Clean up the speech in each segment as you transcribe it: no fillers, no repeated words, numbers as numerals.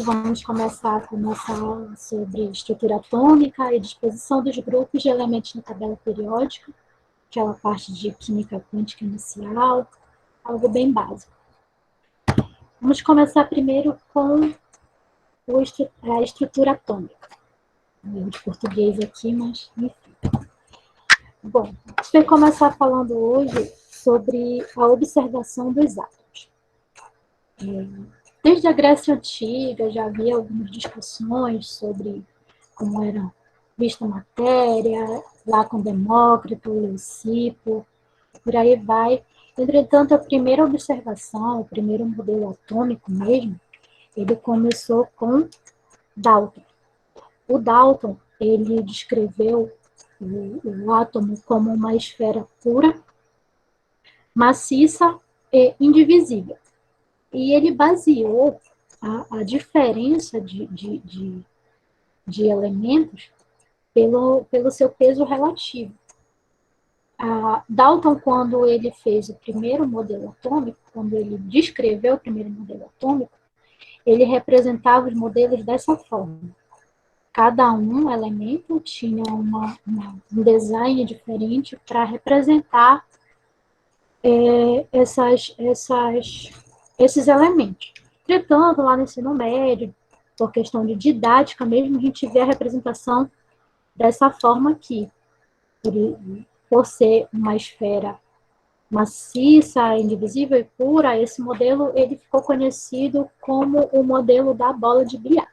vamos começar a nossa aula sobre estrutura atômica e disposição dos grupos de elementos na tabela periódica, aquela parte de química quântica inicial, algo bem básico. Vamos começar primeiro com a estrutura atômica. Um de português aqui, mas enfim. Bom, a gente vai começar falando hoje sobre a observação dos átomos. Desde a Grécia Antiga já havia algumas discussões sobre como era vista a matéria, lá com Demócrito, Leucipo, por aí vai. Entretanto, a primeira observação, o primeiro modelo atômico mesmo, ele começou com Dalton. O Dalton, ele descreveu o átomo como uma esfera pura, maciça e indivisível. E ele baseou a diferença de elementos pelo seu peso relativo. Dalton, quando ele fez o primeiro modelo atômico, quando ele descreveu o primeiro modelo atômico, ele representava os modelos dessa forma. Cada elemento tinha um design diferente para representar esses elementos. Entretanto, lá no ensino médio, por questão de didática mesmo, a gente vê a representação dessa forma aqui. Por ser uma esfera maciça, indivisível e pura, esse modelo ele ficou conhecido como o modelo da bola de bilhar.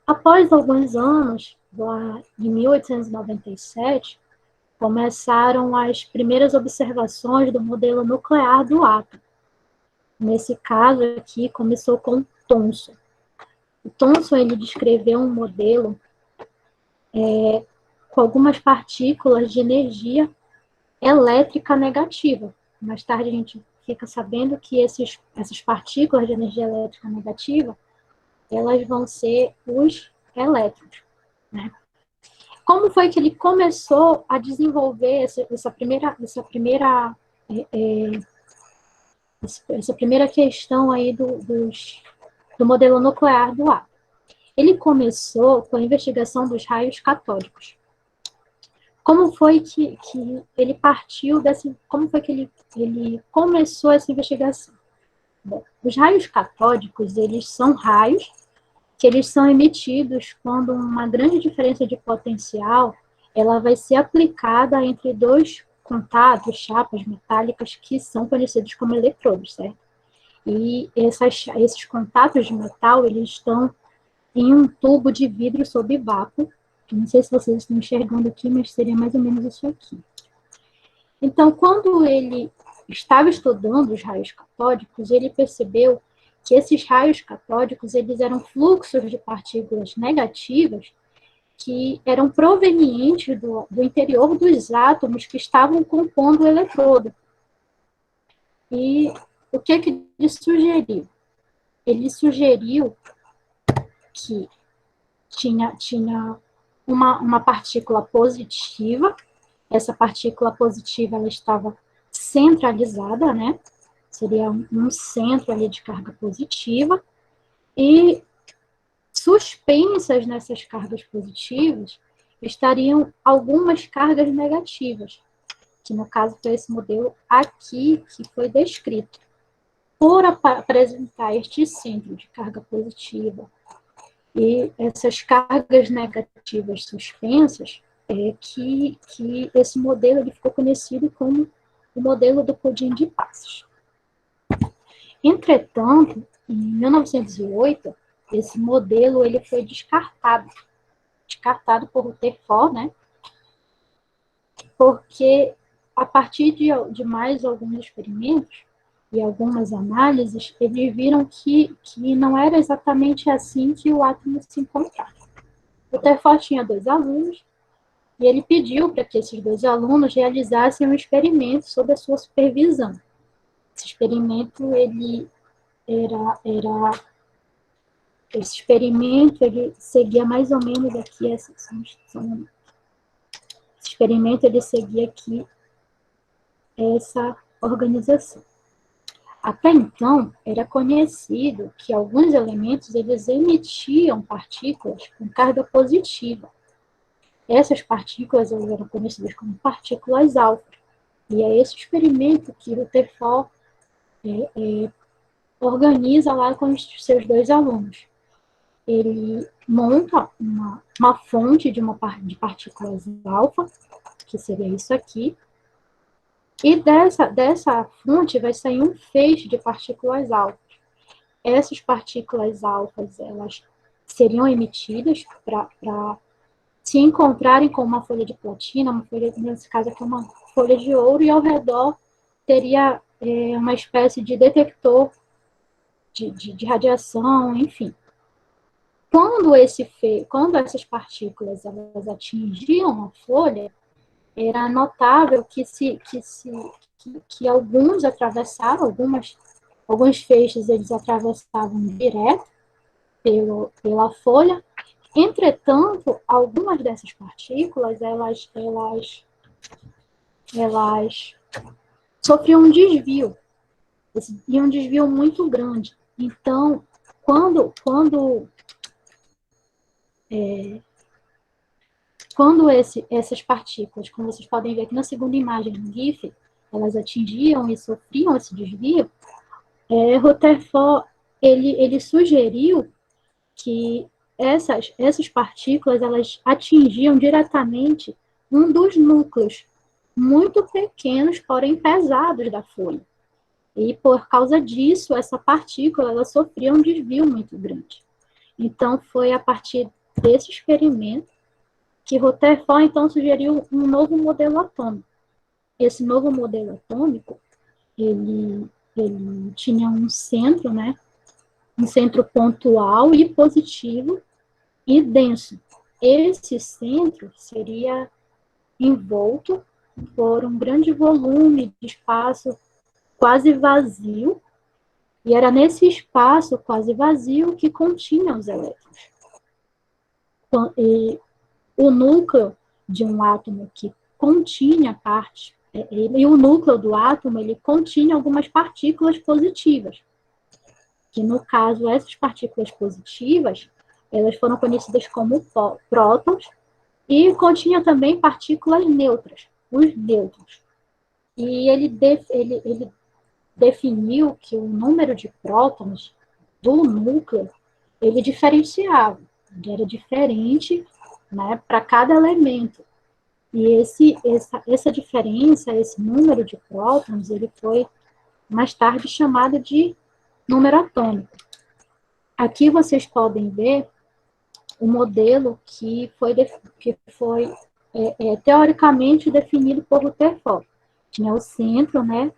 Após alguns anos, lá em 1897, começaram as primeiras observações do modelo nuclear do átomo. Nesse caso aqui, começou com Thomson. O Thomson ele descreveu um modelo com algumas partículas de energia elétrica negativa. Mais tarde a gente fica sabendo que essas partículas de energia elétrica negativa, elas vão ser os elétrons, né? Como foi que ele começou a desenvolver essa primeira questão aí do modelo nuclear do átomo? Ele começou com a investigação dos raios catódicos. Como foi que ele partiu como foi que ele começou essa investigação? Bom, os raios catódicos, eles são raios que eles são emitidos quando uma grande diferença de potencial ela vai ser aplicada entre dois contatos, chapas metálicas, que são conhecidos como eletrodos, certo? E esses contatos de metal, eles estão em um tubo de vidro sob vácuo. Não sei se vocês estão enxergando aqui, mas seria mais ou menos isso aqui. Então, quando ele estava estudando os raios catódicos, ele percebeu que esses raios catódicos eles eram fluxos de partículas negativas que eram provenientes do interior dos átomos que estavam compondo o eletrodo. E o que ele sugeriu? Ele sugeriu que tinha uma partícula positiva, essa partícula positiva ela estava centralizada, né? Seria um centro ali de carga positiva, e suspensas nessas cargas positivas estariam algumas cargas negativas, que no caso foi esse modelo aqui que foi descrito. Por apresentar este centro de carga positiva e essas cargas negativas suspensas, que esse modelo ele ficou conhecido como o modelo do pudim de Passos. Entretanto, em 1908, esse modelo ele foi descartado por Rutherford, né? Porque a partir de mais alguns experimentos e algumas análises, eles viram que não era exatamente assim que o átomo se encontrava. Rutherford tinha 2 alunos, e ele pediu para que esses 2 alunos realizassem um experimento sob a sua supervisão. Esse experimento, esse experimento, ele seguia mais ou menos aqui, esse experimento, ele seguia aqui essa organização. Até então, era conhecido que alguns elementos eles emitiam partículas com carga positiva. Essas partículas eram conhecidas como partículas alfa. E é esse experimento que Rutherford organiza lá com os seus dois alunos. Ele monta uma fonte de partículas alfa, que seria isso aqui, e dessa fonte vai sair um feixe de partículas alfa. Essas partículas alfas, elas seriam emitidas para se encontrarem com uma folha de platina, uma folha, nesse caso aqui, uma folha de ouro, e ao redor teria uma espécie de detector de radiação, enfim. Quando essas partículas elas atingiam a folha, era notável que alguns atravessaram, alguns feixes eles atravessavam direto pela folha. Entretanto, algumas dessas partículas, elas sofriam um desvio, e um desvio muito grande. Então, essas partículas, como vocês podem ver aqui na segunda imagem do GIF, elas atingiam e sofriam esse desvio, Rutherford ele sugeriu que essas partículas elas atingiam diretamente um dos núcleos muito pequenos, porém pesados da folha. E por causa disso, essa partícula ela sofria um desvio muito grande. Então, foi a partir desse experimento que Rutherford, então, sugeriu um novo modelo atômico. Esse novo modelo atômico, ele tinha um centro, né? Um centro pontual e positivo e denso. Esse centro seria envolto por um grande volume de espaço quase vazio, e era nesse espaço quase vazio que continha os elétrons. E o núcleo de um átomo que continha parte, e o núcleo do átomo, ele continha algumas partículas positivas, que no caso, essas partículas positivas, elas foram conhecidas como prótons, e continha também partículas neutras, os nêutrons. E ele definiu que o número de prótons do núcleo, ele diferenciava, ele era diferente, né, para cada elemento. E essa diferença, esse número de prótons, ele foi mais tarde chamado de número atômico. Aqui vocês podem ver o modelo que foi teoricamente definido por Rutherford. Tinha o centro, né,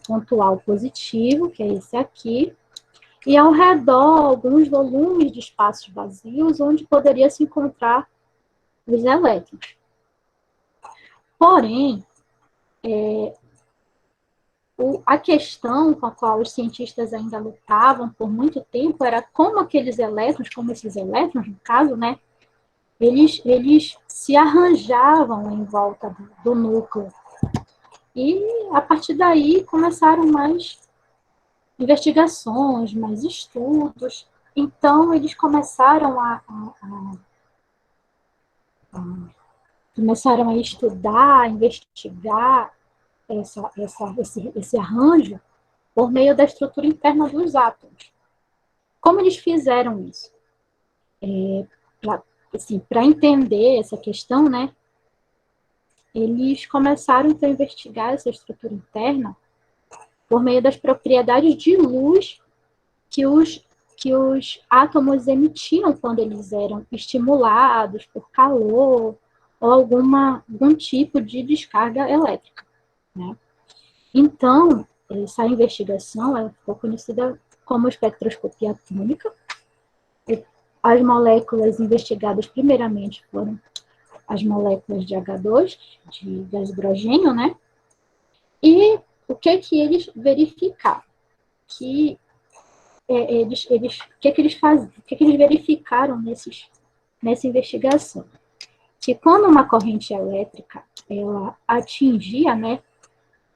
pontual positivo, que é esse aqui, e ao redor alguns volumes de espaços vazios onde poderia se encontrar os elétrons. Porém, a questão com a qual os cientistas ainda lutavam por muito tempo era como aqueles elétrons, como esses elétrons, no caso, né, eles se arranjavam em volta do núcleo. E, a partir daí, começaram mais investigações, mais estudos. Então, eles começaram a estudar, a investigar esse arranjo por meio da estrutura interna dos átomos. Como eles fizeram isso? Para entender essa questão, né, eles começaram então, a investigar essa estrutura interna por meio das propriedades de luz que os átomos emitiam quando eles eram estimulados por calor ou algum tipo de descarga elétrica, né? Então, essa investigação ela ficou conhecida como espectroscopia atômica. As moléculas investigadas primeiramente foram as moléculas de H2, de gás hidrogênio, né? E o que eles verificaram? O que eles verificaram nessa investigação? Que quando uma corrente elétrica ela atingia, né,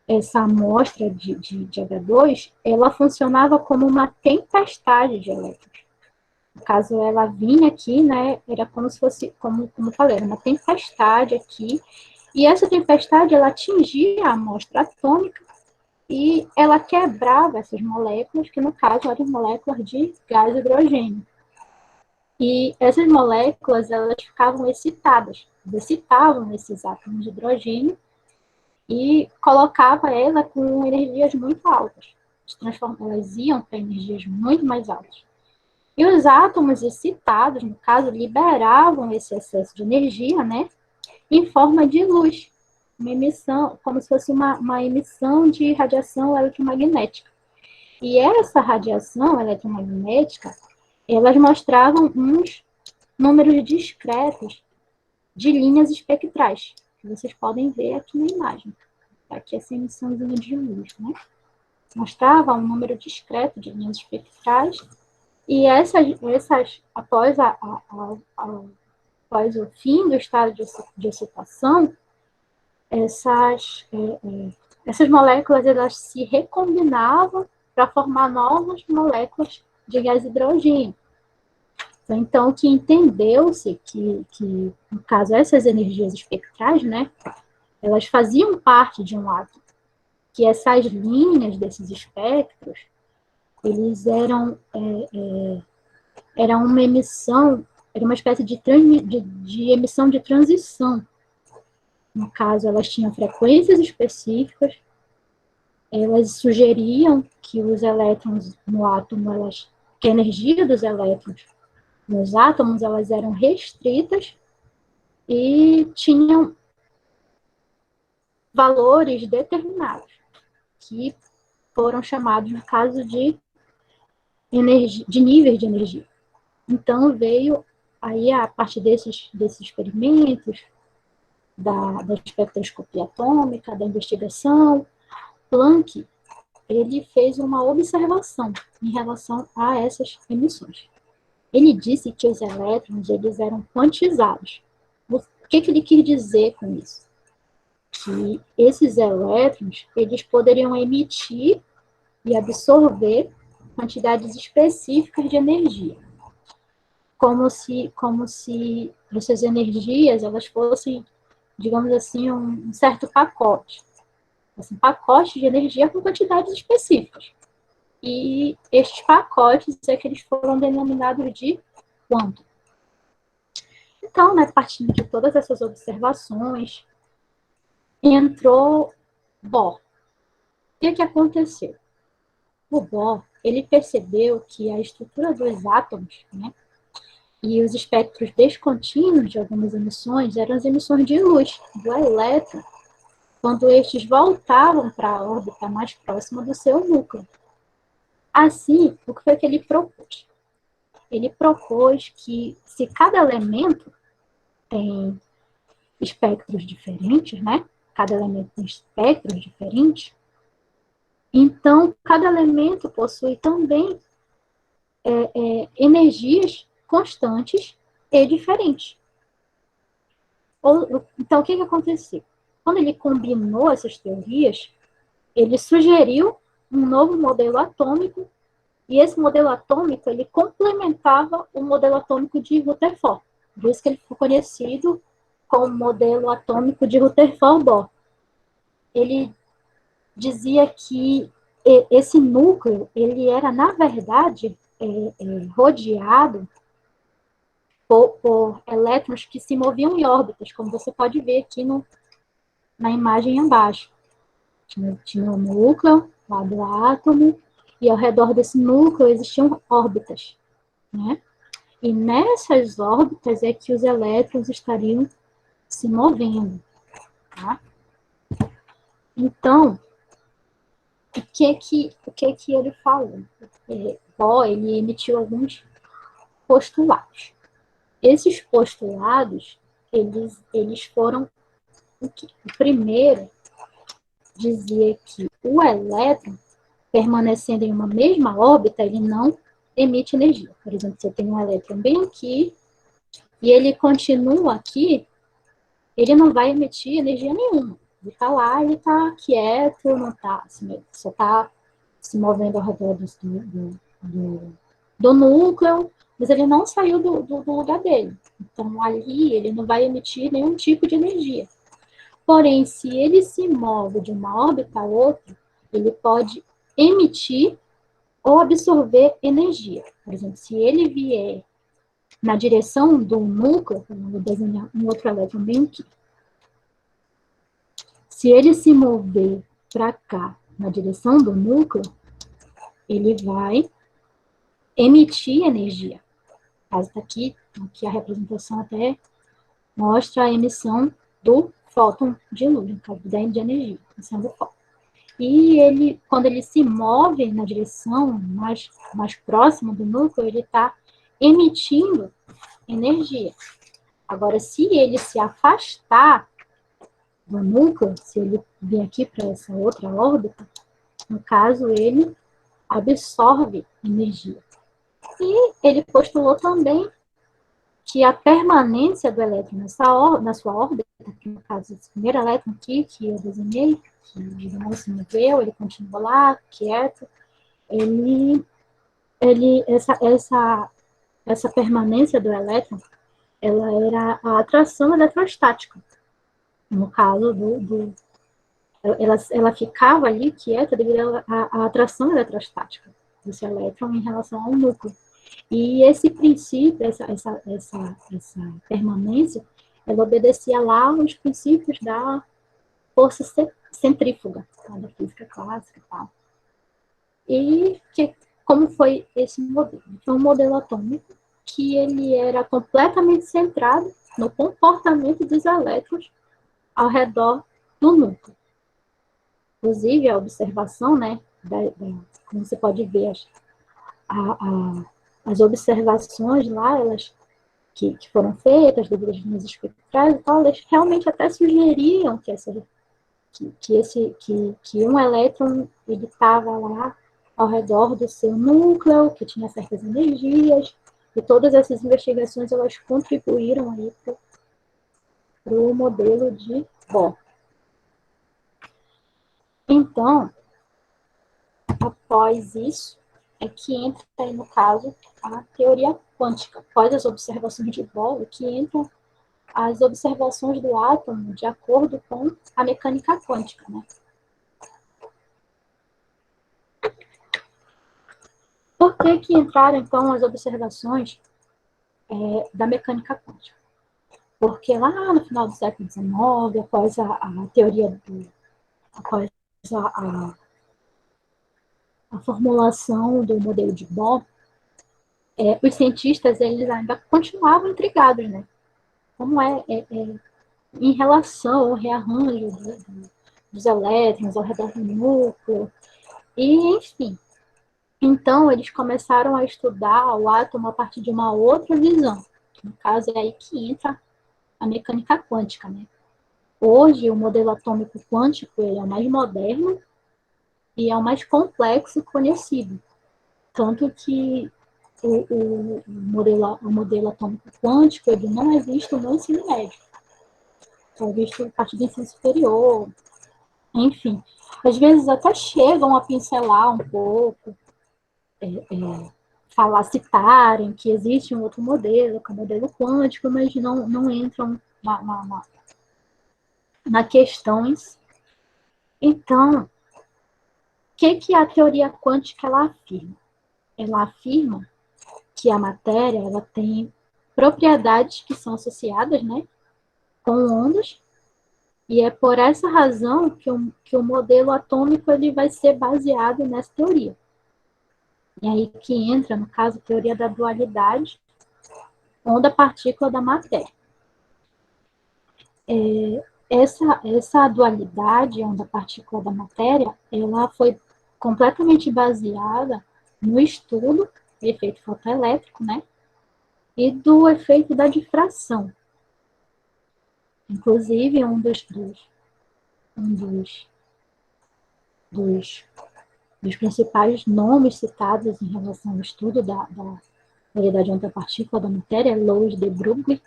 essa amostra de H2, ela funcionava como uma tempestade de elétrons. No caso, ela vinha aqui, né, era como se fosse, como eu falei, era uma tempestade aqui, e essa tempestade, ela atingia a amostra atômica, e ela quebrava essas moléculas, que no caso eram moléculas de gás hidrogênio. E essas moléculas, elas ficavam excitavam esses átomos de hidrogênio, e colocava ela com energias muito altas. Elas iam para energias muito mais altas. E os átomos excitados, no caso, liberavam esse excesso de energia, né, em forma de luz, uma emissão, como se fosse uma emissão de radiação eletromagnética. E essa radiação eletromagnética, elas mostravam uns números discretos de linhas espectrais, que vocês podem ver aqui na imagem. Aqui essa emissãozinha de luz, né? Mostrava um número discreto de linhas espectrais, e após, após o fim do estado de excitação, essas moléculas elas se recombinavam para formar novas moléculas de gás hidrogênio. Então, que entendeu-se que, no caso, essas energias espectrais, né, elas faziam parte de um átomo, que essas linhas desses espectros, eles eram uma emissão, era uma espécie de emissão de transição. No caso, elas tinham frequências específicas, elas sugeriam que os elétrons no átomo, que a energia dos elétrons nos átomos, elas eram restritas e tinham valores determinados, que foram chamados, no caso, de níveis de energia. Então, veio aí, a partir desses experimentos, da espectroscopia atômica, da investigação, Planck, ele fez uma observação em relação a essas emissões. Ele disse que os elétrons, eles eram quantizados. O que ele quis dizer com isso? Que esses elétrons, eles poderiam emitir e absorver quantidades específicas de energia. Como se essas energias, elas fossem, digamos assim, um certo pacote. Assim, pacotes de energia com quantidades específicas. E estes pacotes é que eles foram denominados de quantum. Então, né, partindo de todas essas observações, entrou Bohr. O que aconteceu? O Bohr, ele percebeu que a estrutura dos átomos, né, e os espectros descontínuos de algumas emissões eram as emissões de luz do elétron, quando estes voltavam para a órbita mais próxima do seu núcleo. Assim, o que foi que ele propôs? Ele propôs que, se cada elemento tem espectros diferentes, né? Cada elemento tem espectros diferentes, então cada elemento possui também energias constantes e diferentes. Então, o que aconteceu? Quando ele combinou essas teorias, ele sugeriu um novo modelo atômico, e esse modelo atômico, ele complementava o modelo atômico de Rutherford. Por isso que ele ficou conhecido como modelo atômico de Rutherford-Bohr. Ele dizia que esse núcleo, ele era, na verdade, rodeado por elétrons que se moviam em órbitas, como você pode ver aqui na imagem embaixo. Tinha o núcleo lá do átomo, e ao redor desse núcleo existiam órbitas, né? E nessas órbitas é que os elétrons estariam se movendo, tá? Então, o que ele falou? Ele emitiu alguns postulados. Esses postulados, eles foram o primeiro dizia que o elétron, permanecendo em uma mesma órbita, ele não emite energia. Por exemplo, se eu tenho um elétron bem aqui, e ele continua aqui, ele não vai emitir energia nenhuma. Ele está lá, ele está quieto, não tá, só está se movendo ao redor do núcleo, mas ele não saiu do lugar dele. Então, ali, ele não vai emitir nenhum tipo de energia. Porém, se ele se move de uma órbita a outra, ele pode emitir ou absorver energia. Por exemplo, se ele vier na direção do núcleo, vou desenhar um outro elétron bem aqui. Se ele se mover para cá, na direção do núcleo, ele vai emitir energia. No caso, está aqui a representação até mostra a emissão do fóton de luz, no caso de energia, emissão do fóton. E ele, quando ele se move na direção mais próxima do núcleo, ele está emitindo energia. Agora, se ele se afastar do núcleo, se ele vir aqui para essa outra órbita, no caso, ele absorve energia. E ele postulou também que a permanência do elétron na sua órbita, que no caso, esse primeiro elétron aqui, que eu desenhei, que ele não se moveu, ele continuou lá, quieto, essa permanência do elétron, ela era a atração eletrostática. No caso ela ficava ali quieta devido à atração eletrostática desse elétron em relação ao núcleo. E esse princípio, essa permanência, ela obedecia lá aos princípios da força centrífuga, da física clássica e tal. E como foi esse modelo? Foi um modelo atômico que ele era completamente centrado no comportamento dos elétrons ao redor do núcleo. Inclusive, a observação, né, como você pode ver, as observações lá, elas que foram feitas devido às linhas espectrais e tal, elas realmente até sugeriam que um elétron ele estava lá ao redor do seu núcleo, que tinha certas energias, e todas essas investigações elas contribuíram aí para o modelo de Bohr. Então, após isso, é que entra aí, no caso, a teoria quântica. Após as observações de Bohr, é que entram as observações do átomo de acordo com a mecânica quântica, né? Por que entraram, então, as observações da mecânica quântica? Porque lá no final do século XIX, após a teoria após a formulação do modelo de Bohr, os cientistas eles ainda continuavam intrigados, né? Como em relação ao rearranjo dos elétrons ao redor do núcleo, e enfim. Então, eles começaram a estudar o átomo a partir de uma outra visão. No caso, é aí que entra a mecânica quântica, né? Hoje, o modelo atômico quântico ele é o mais moderno e é o mais complexo conhecido. Tanto que o modelo atômico quântico ele não é visto no ensino médio. É visto a partir do ensino superior. Enfim, às vezes até chegam a pincelar um pouco, citarem que existe um outro modelo, que é o modelo quântico, mas não entram na questão em si. Então, o que a teoria quântica ela afirma? Ela afirma que a matéria ela tem propriedades que são associadas, né, com ondas, e é por essa razão que o modelo atômico ele vai ser baseado nessa teoria. E aí que entra, no caso, a teoria da dualidade, onda-partícula da matéria. Essa dualidade, onda-partícula da matéria, ela foi completamente baseada no estudo do efeito fotoelétrico, né? E do efeito da difração. Inclusive, um dos principais nomes citados em relação ao estudo da dualidade onda-partícula da matéria é Louis de Broglie.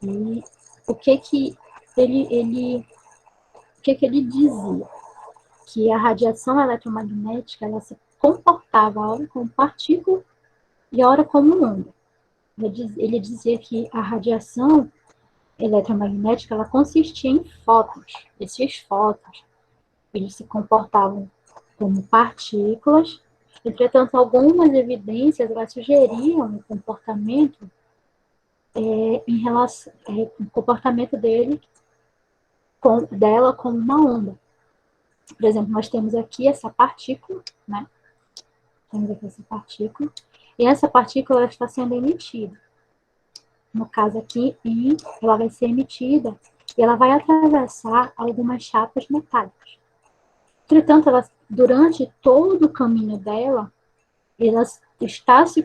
E o que ele que ele dizia? Que a radiação eletromagnética, ela se comportava ora como partícula e ora como onda. Ele dizia que a radiação eletromagnética, ela consistia em fótons. Esses fótons, eles se comportavam como partículas. Entretanto, algumas evidências elas sugeriam o comportamento em relação o comportamento dela como uma onda. Por exemplo, nós temos aqui essa partícula, né? Temos aqui essa partícula, e essa partícula ela está sendo emitida. No caso aqui, ela vai ser emitida e ela vai atravessar algumas chapas metálicas. Entretanto, durante todo o caminho dela, ela está se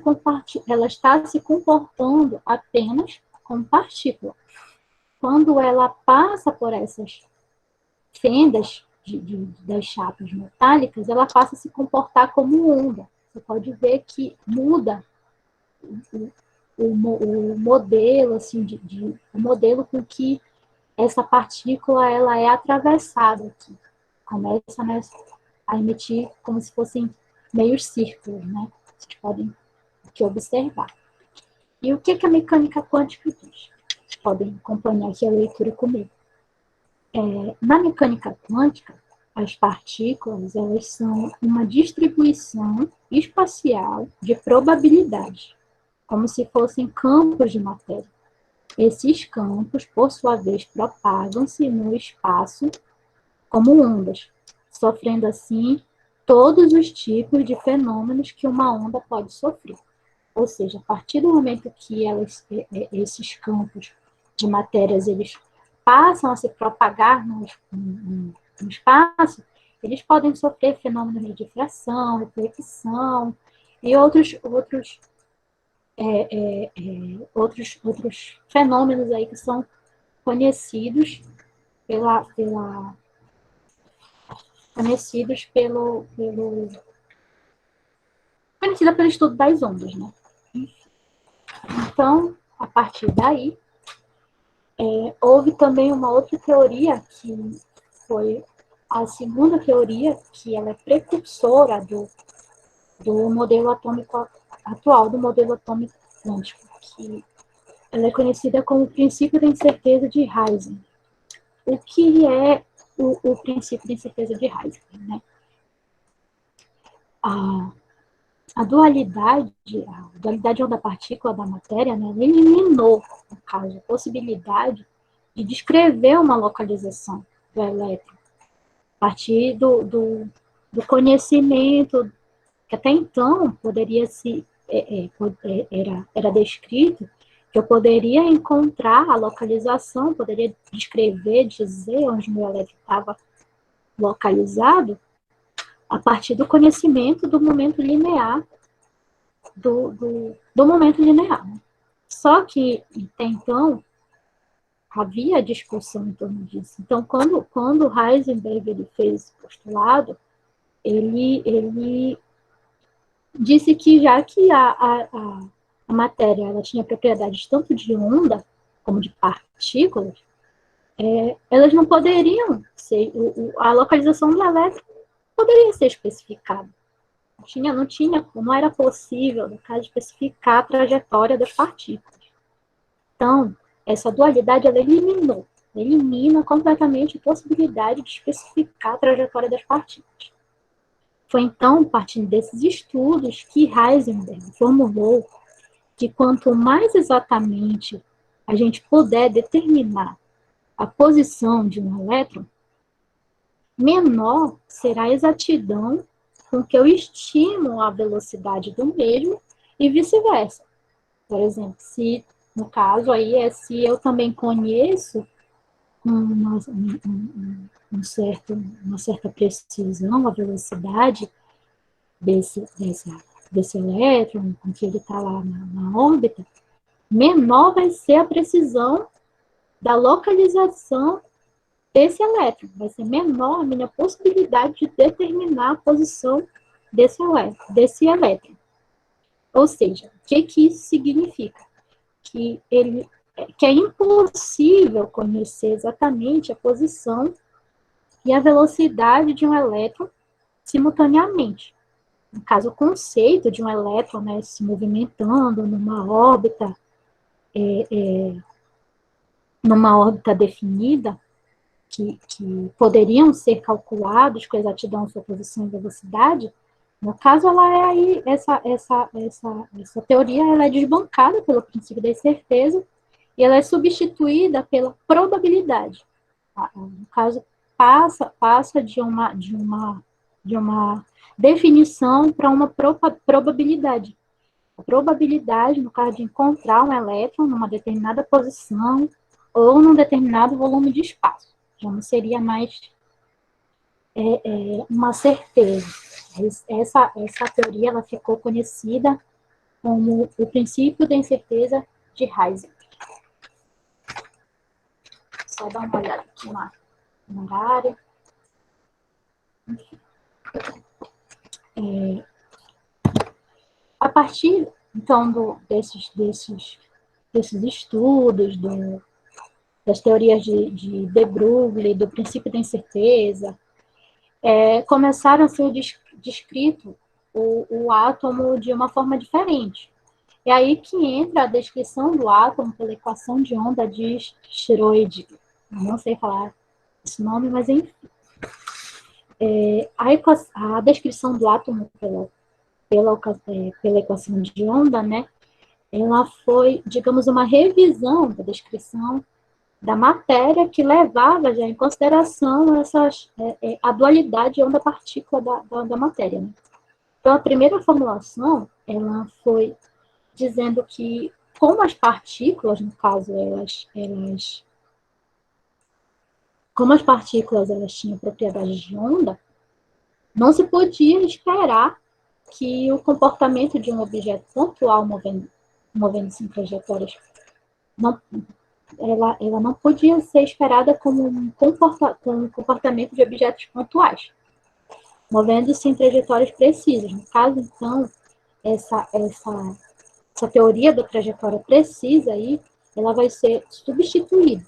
comportando apenas como partícula. Quando ela passa por essas fendas das chapas metálicas, ela passa a se comportar como onda. Você pode ver que muda o modelo, assim, o modelo com que essa partícula ela é atravessada aqui. Começa, né, a emitir como se fossem meios círculos, né? Vocês podem aqui observar. E o que a mecânica quântica diz? Vocês podem acompanhar aqui a leitura comigo. Na mecânica quântica, as partículas elas são uma distribuição espacial de probabilidades, como se fossem campos de matéria. Esses campos, por sua vez, propagam-se no espaço como ondas, sofrendo assim todos os tipos de fenômenos que uma onda pode sofrer. Ou seja, a partir do momento que esses campos de matérias eles passam a se propagar no espaço, eles podem sofrer fenômenos de difração, reflexão e outros fenômenos aí que são conhecidos conhecida pelo estudo das ondas, né? Então, a partir daí, houve também uma outra teoria que foi a segunda teoria, que ela é precursora do modelo atômico atual, do modelo atômico quântico, que ela é conhecida como o princípio da incerteza de Heisenberg. O que é o princípio da incerteza de Heisenberg, né? A dualidade onda-partícula da matéria, né, eliminou, no caso, a possibilidade de descrever uma localização do elétron a partir do conhecimento que até então era descrito, que eu poderia encontrar a localização, poderia descrever, dizer onde meu elétron estava localizado, a partir do conhecimento do momento linear, do momento linear. Só que, até então, havia discussão em torno disso. Então, quando Heisenberg ele fez esse postulado, ele disse que já que a matéria ela tinha propriedades tanto de onda como de partículas, elas não poderiam ser, a localização do elétron poderia ser especificada. Não era possível, no caso, especificar a trajetória das partículas. Então, essa dualidade, ela elimina completamente a possibilidade de especificar a trajetória das partículas. Foi então, partindo desses estudos, que Heisenberg formulou que quanto mais exatamente a gente puder determinar a posição de um elétron, menor será a exatidão com que eu estimo a velocidade do mesmo e vice-versa. Por exemplo, no caso aí se eu também conheço uma certa precisão a velocidade desse elétron, com que ele está lá na órbita, menor vai ser a precisão da localização desse elétron. Vai ser menor a minha possibilidade de determinar a posição desse elétron. Ou seja, o que isso significa? Que é impossível conhecer exatamente a posição e a velocidade de um elétron simultaneamente. No caso, o conceito de um elétron, né, se movimentando numa órbita definida, que poderiam ser calculados com exatidão sua posição e velocidade, no caso, ela é aí, essa teoria ela é desbancada pelo princípio da incerteza e ela é substituída pela probabilidade. No caso, passa de uma definição para uma probabilidade. A probabilidade, no caso de encontrar um elétron numa determinada posição ou num determinado volume de espaço. Já não seria mais uma certeza. Essa teoria ela ficou conhecida como o princípio da incerteza de Heisenberg. Só dar uma olhada aqui no horário. A partir, então, desses estudos, das teorias de de Broglie, do princípio da incerteza, começaram a ser descrito o átomo de uma forma diferente. É aí que entra a descrição do átomo pela equação de onda de Schrödinger. Não sei falar esse nome, mas enfim. A descrição do átomo pela equação de onda, né, ela foi, digamos, uma revisão da descrição da matéria que levava já em consideração a dualidade onda-partícula da matéria. Né? Então, a primeira formulação, ela foi dizendo que, como as partículas, no caso, como as partículas elas tinham propriedades de onda, não se podia esperar que o comportamento de um objeto pontual movendo-se em trajetórias não, ela não podia ser esperada como um comportamento de objetos pontuais, movendo-se em trajetórias precisas. No caso, então, essa teoria da trajetória precisa aí, ela vai ser substituída.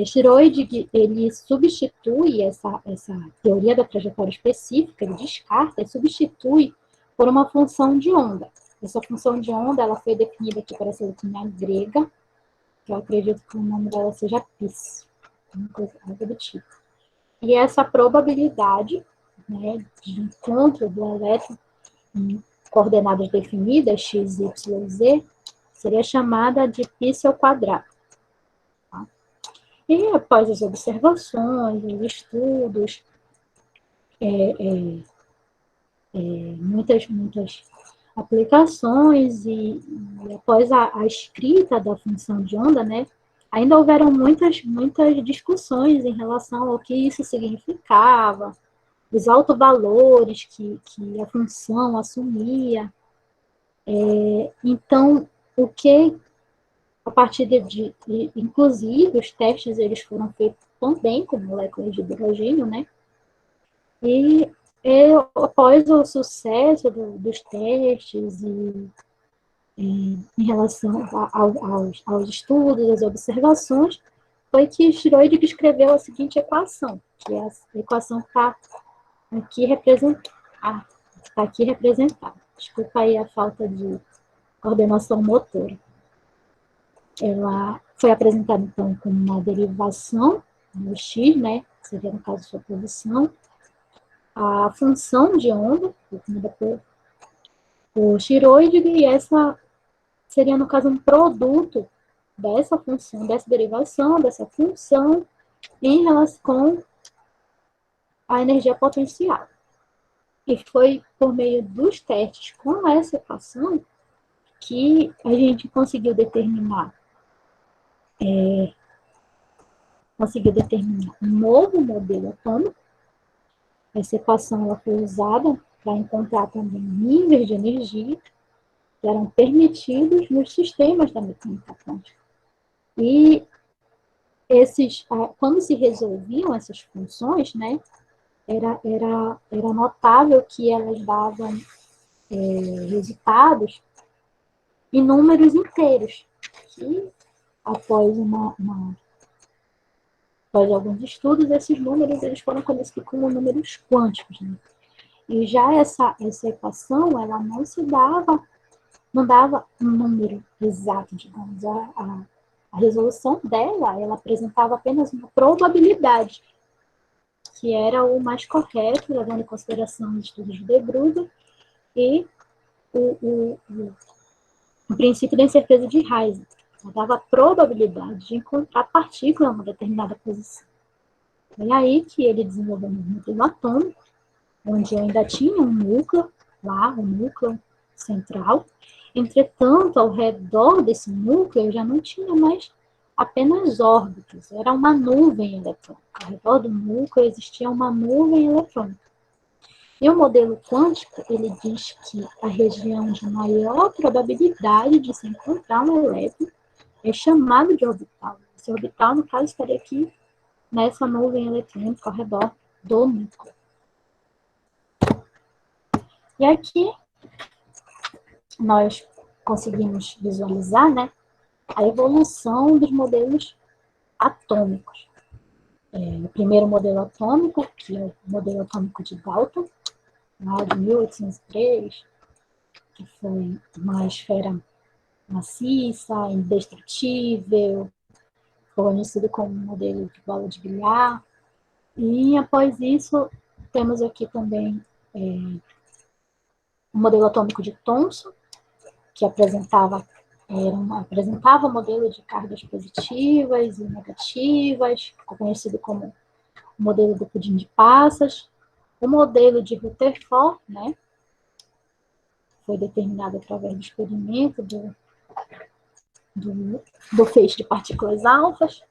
Schrödinger, ele substitui essa teoria da trajetória específica, ele descarta e substitui por uma função de onda. Essa função de onda, ela foi definida aqui para essa letrinha grega, que eu acredito que o nome dela seja π, algo do tipo. E essa probabilidade, né, de encontro do elétron em coordenadas definidas, x, y, z, seria chamada de π ao quadrado. Tá? E após as observações, os estudos, muitas aplicações e após a escrita da função de onda, né, ainda houveram muitas discussões em relação ao que isso significava, os altovalores que a função assumia. Então, a partir inclusive, os testes eles foram feitos também com moléculas de hidrogênio, né? E após o sucesso dos testes em relação aos estudos, às observações, foi que Schrödinger escreveu a seguinte equação, que é a equação que está aqui representada. Desculpa aí a falta de coordenação motora. Ela foi apresentada, então, como uma derivação do x, né, que seria, no caso, sua posição, a função de onda, definida por Schrödinger, e essa seria, no caso, um produto dessa função, dessa derivação, dessa função, em relação com a energia potencial. E foi por meio dos testes com essa equação que a gente conseguiu determinar um novo modelo atômico. Essa equação ela foi usada para encontrar também níveis de energia que eram permitidos nos sistemas da mecânica quântica. E quando se resolviam essas funções, né, era notável que elas davam resultados em números inteiros, que após após alguns estudos, esses números eles foram conhecidos como números quânticos, né? E já essa equação, ela não dava um número exato, digamos. A resolução dela, ela apresentava apenas uma probabilidade, que era o mais correto, levando em consideração os estudos de De Broglie e o princípio da incerteza de Heisenberg. Ela dava a probabilidade de encontrar partícula em uma determinada posição. Foi aí que ele desenvolveu um modelo atômico, onde ainda tinha um núcleo, lá, um núcleo central. Entretanto, ao redor desse núcleo já não tinha mais apenas órbitas, era uma nuvem eletrônica. Ao redor do núcleo existia uma nuvem eletrônica. E o modelo quântico, ele diz que a região de maior probabilidade de se encontrar um elétron é chamado de orbital. Esse orbital, no caso, estaria aqui nessa nuvem eletrônica ao redor do núcleo. E aqui nós conseguimos visualizar, né, a evolução dos modelos atômicos. O primeiro modelo atômico, que é o modelo atômico de Dalton, lá de 1803, que foi uma esfera maciça, indestrutível, conhecido como modelo de bola de bilhar. E após isso, temos aqui também o modelo atômico de Thomson, que apresentava o modelo de cargas positivas e negativas, conhecido como o modelo do pudim de passas. O modelo de Rutherford, né, foi determinado através do experimento do feixe de partículas alfas.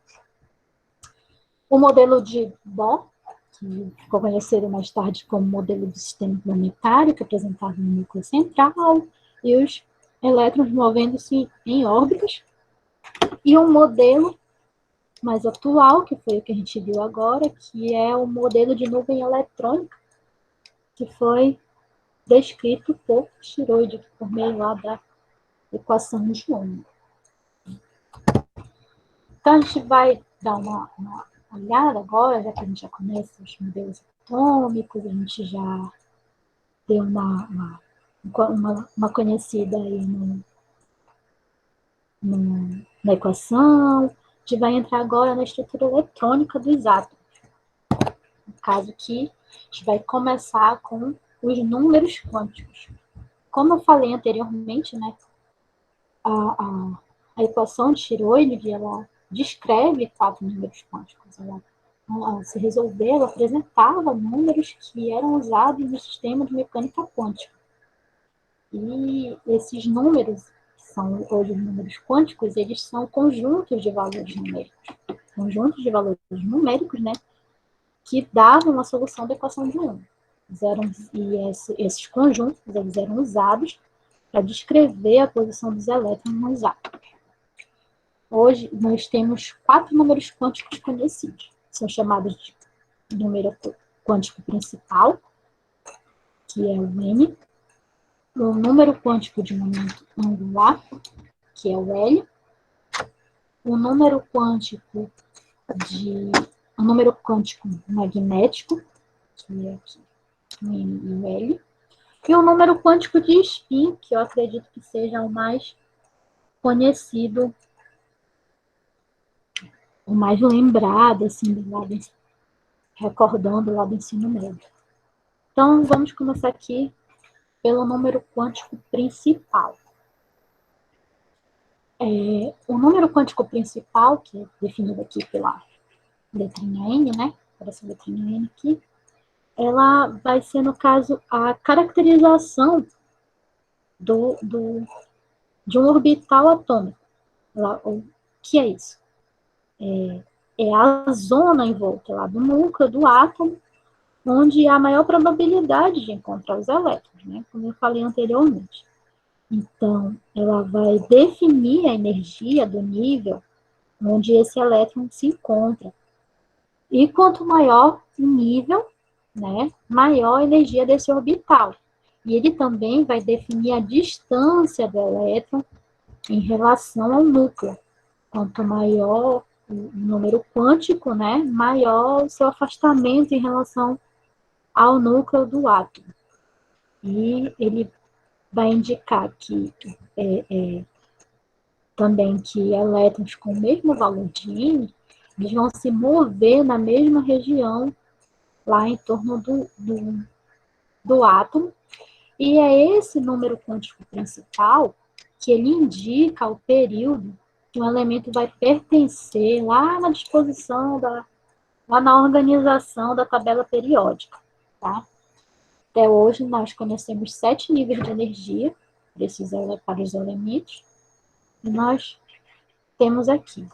O modelo de Bohr, que ficou conhecido mais tarde como modelo do sistema planetário, que apresentava um núcleo central e os elétrons movendo-se em órbitas. E um modelo mais atual, que foi o que a gente viu agora, que é o modelo de nuvem eletrônica, que foi descrito por Schrödinger, por meio lá da equação de Schrödinger. Então, a gente vai dar uma olhada agora, já que a gente já conhece os modelos atômicos, a gente já deu uma conhecida aí na equação. A gente vai entrar agora na estrutura eletrônica dos átomos. No caso aqui, a gente vai começar com os números quânticos. Como eu falei anteriormente, né, a equação de Schrödinger, ela descreve 4 números quânticos. Ela se resolveu, ela apresentava números que eram usados no sistema de mecânica quântica. E esses números, que são hoje os números quânticos, eles são conjuntos de valores numéricos. Conjuntos de valores numéricos, né, que davam a solução da equação de Young. Esses conjuntos eles eram usados para descrever a posição dos elétrons nos átomos. Hoje, nós temos 4 números quânticos conhecidos. São chamados de número quântico principal, que é o N, o número quântico de momento angular, que é o L, o número quântico magnético, que é aqui, o M e o L, e o número quântico de spin, que eu acredito que seja o mais conhecido, o mais lembrado, assim, recordando lá do ensino médio. Então, vamos começar aqui pelo número quântico principal. O número quântico principal, que é definido aqui pela letrinha N, né? Por essa letrinha N aqui, ela vai ser, no caso, a caracterização de um orbital atômico. O que é isso? É a zona em volta lá do núcleo do átomo, onde há a maior probabilidade de encontrar os elétrons, né? Como eu falei anteriormente. Então, ela vai definir a energia do nível onde esse elétron se encontra. E quanto maior o nível, né, maior a energia desse orbital. E ele também vai definir a distância do elétron em relação ao núcleo. Quanto maior número quântico, né, maior o seu afastamento em relação ao núcleo do átomo. E ele vai indicar que também que elétrons com o mesmo valor de N, eles vão se mover na mesma região, lá em torno do átomo, e é esse número quântico principal que ele indica o período que um elemento vai pertencer lá na disposição, lá na organização da tabela periódica, tá? Até hoje, nós conhecemos 7 níveis de energia para os elementos, e nós temos aqui,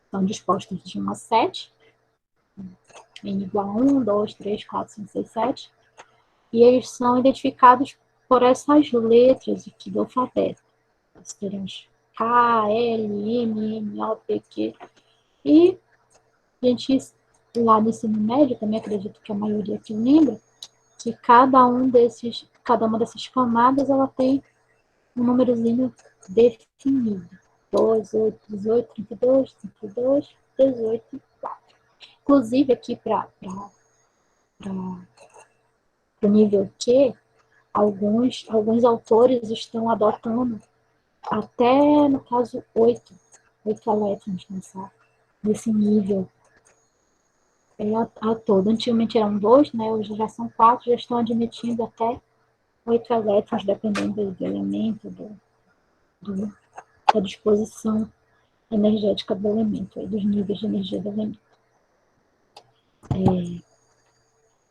estão dispostos de 1 a 7, N igual a 1, 2, 3, 4, 5, 6, 7, e eles são identificados por essas letras aqui do alfabeto. Nós teremos K, L, M, N, O, P, Q. E a gente, lá no ensino médio, também acredito que a maioria aqui lembra, que cada uma dessas camadas, ela tem um númerozinho definido. 2, 8, 18, 32, 32, 18 e 4. Inclusive, aqui para o nível Q, alguns autores estão adotando até, no caso, 8 elétrons nesse nível a todo. Antigamente eram 2, né? Hoje já são 4, já estão admitindo até 8 elétrons, dependendo do elemento, da disposição energética do elemento, dos níveis de energia do elemento.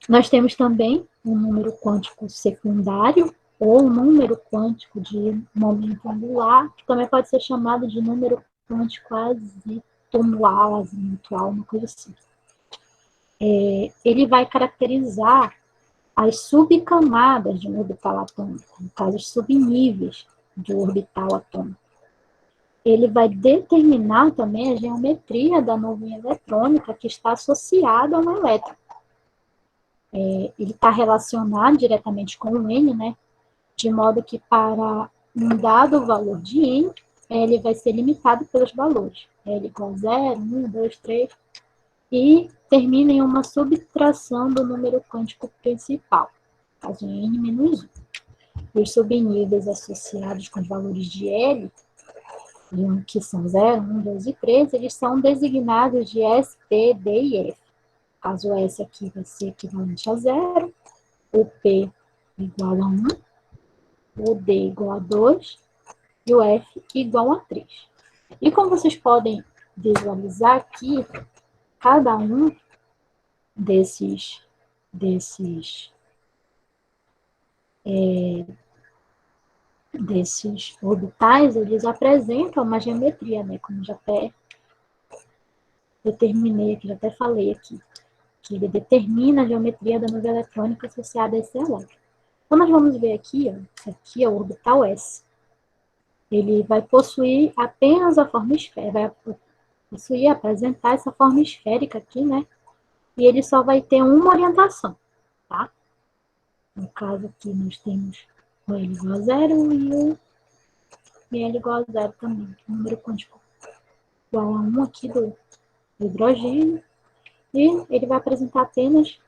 Nós temos também um número quântico secundário, ou um número quântico de momento angular, que também pode ser chamado de número quântico azitonual, azimutual, uma coisa assim. Ele vai caracterizar as subcamadas de um orbital atômico, no caso, os subníveis do orbital atômico. Ele vai determinar também a geometria da nuvem eletrônica que está associada a um elétron. Ele está relacionado diretamente com o N, né? De modo que para um dado valor de N, ele vai ser limitado pelos valores. L igual a 0, 1, 2, 3, e termina em uma subtração do número quântico principal, caso N menos 1. Os subníveis associados com os valores de L, que são 0, 1, 2 e 3, eles são designados de S, P, D e F. Caso S aqui vai ser equivalente a 0, o P igual a 1, o D igual a 2 e o F igual a 3. E como vocês podem visualizar aqui, cada um desses orbitais, eles apresentam uma geometria, né? Como já até determinei aqui, já até falei aqui, que ele determina a geometria da nuvem eletrônica associada a esse elétron. Então, nós vamos ver aqui, ó, esse aqui é o orbital S. Ele vai possuir apenas a forma esférica, vai apresentar essa forma esférica aqui, né? E ele só vai ter uma orientação, tá? No caso aqui, nós temos o L igual a 0 e o L igual a 0 também, o número quântico igual a 1 aqui do hidrogênio. E ele vai apresentar apenas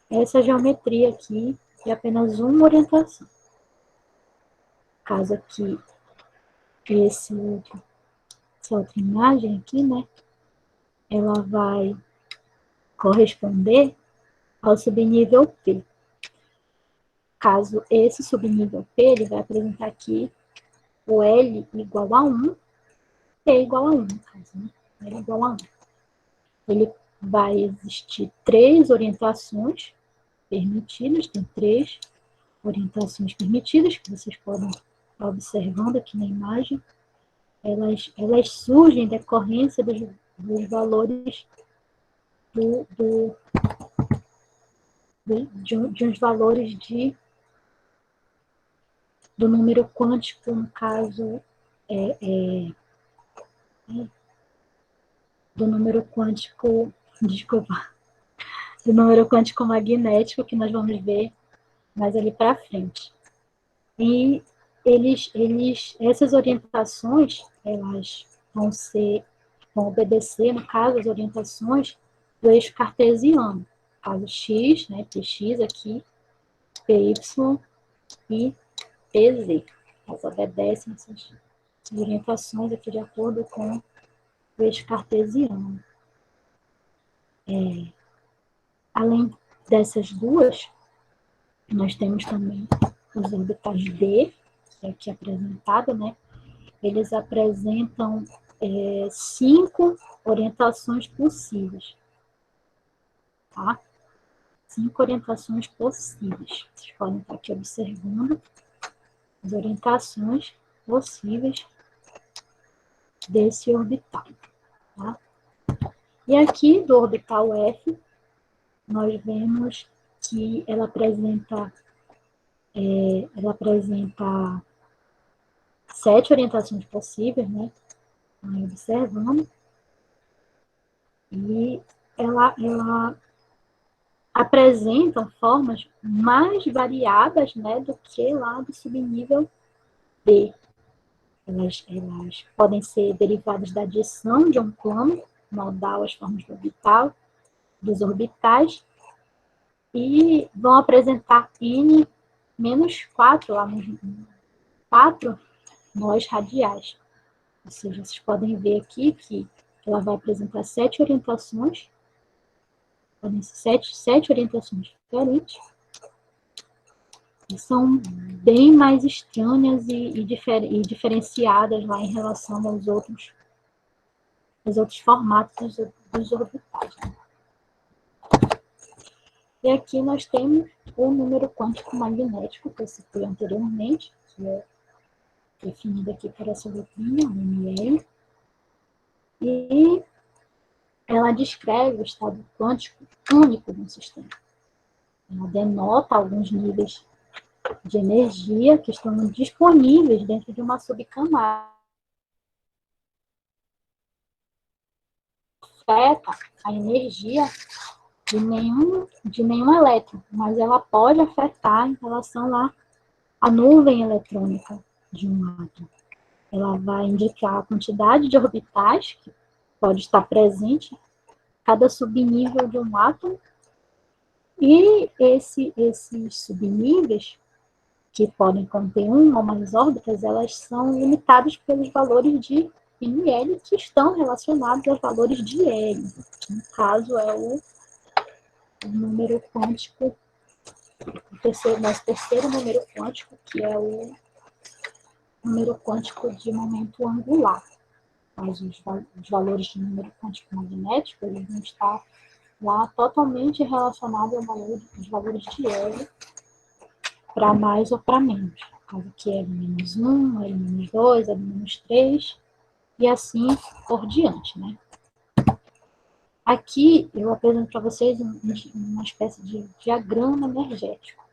essa geometria aqui e apenas uma orientação. Caso aqui, essa outra imagem aqui, né, ela vai corresponder ao subnível P. Caso esse subnível P, ele vai apresentar aqui o L igual a 1, P igual a 1, no caso, né? L igual a 1. Ele vai existir 3 orientações permitidas, tem 3 orientações permitidas, que vocês podem estar observando aqui na imagem. Elas surgem em decorrência dos valores de uns valores do número quântico, no caso, do número quântico, desculpa, do número quântico magnético, que nós vamos ver mais ali para frente. E essas orientações, elas vão ser vão obedecer, no caso, as orientações do eixo cartesiano. No caso x, né, px aqui, py e pz. Elas obedecem essas orientações aqui de acordo com o eixo cartesiano. Além dessas duas, nós temos também os orbitais D, que é aqui apresentado, né? Eles apresentam 5 orientações possíveis, tá? 5 orientações possíveis. Vocês podem estar aqui observando as orientações possíveis desse orbital, tá? E aqui do orbital F, nós vemos que ela apresenta 7 orientações possíveis, né? Aí observando. E ela apresenta formas mais variadas, né, do que lá do subnível B. Elas podem ser derivadas da adição de um plano modal às formas do orbital, dos orbitais, e vão apresentar N menos 4, lá nos 4 nós radiais. Ou seja, vocês podem ver aqui que ela vai apresentar 7 orientações, podem ser 7 orientações diferentes, e são bem mais estranhas e diferenciadas lá em relação aos outros formatos dos orbitais. E aqui nós temos o número quântico magnético, que eu citei anteriormente, que é definido aqui por essa letrinha, ML, e ela descreve o estado quântico único de um sistema. Ela denota alguns níveis de energia que estão disponíveis dentro de uma subcamada. Afeta a energia de nenhum elétron, mas ela pode afetar em relação à nuvem eletrônica de um átomo. Ela vai indicar a quantidade de orbitais que pode estar presente em cada subnível de um átomo, e esses subníveis, que podem conter uma ou mais órbitas, elas são limitadas pelos valores de ml que estão relacionados aos valores de L. No caso, é o número quântico, nosso terceiro número quântico, que é o número quântico de momento angular. Mas os valores de número quântico magnético, eles vão estar lá totalmente relacionados aos valores de L, para mais ou para menos. Caso que é menos 1, L menos 2, L menos 3, e assim por diante, né? Aqui eu apresento para vocês uma espécie de diagrama energético,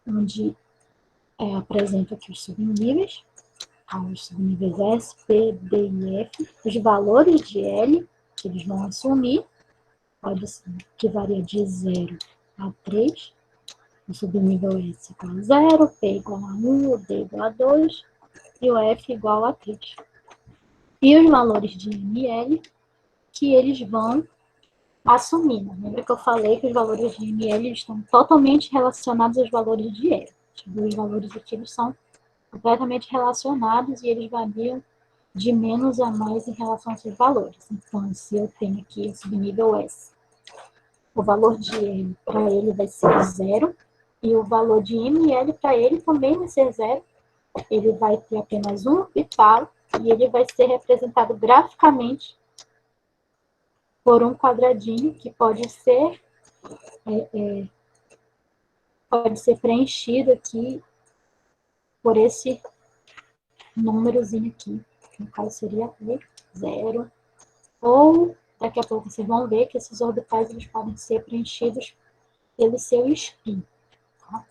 onde apresento aqui os subníveis, os subníveis S, P, D e F, os valores de L que eles vão assumir, pode ser que varia de 0 a 3, o subnível S igual a 0, P igual a 1, o D igual a 2 e o F igual a 3. E os valores de ml que eles vão assumir. Lembra que eu falei que os valores de ml estão totalmente relacionados aos valores de L. Os valores aqui eles são completamente relacionados e eles variam de menos a mais em relação aos seus valores. Então, se eu tenho aqui o subnível S, o valor de L para ele vai ser 0, e o valor de ml para ele também vai ser 0. Ele vai ter apenas um orbital e ele vai ser representado graficamente por um quadradinho que pode ser preenchido aqui por esse númerozinho aqui, que no caso seria 0, ou daqui a pouco vocês vão ver que esses orbitais eles podem ser preenchidos pelo seu spin. Tá?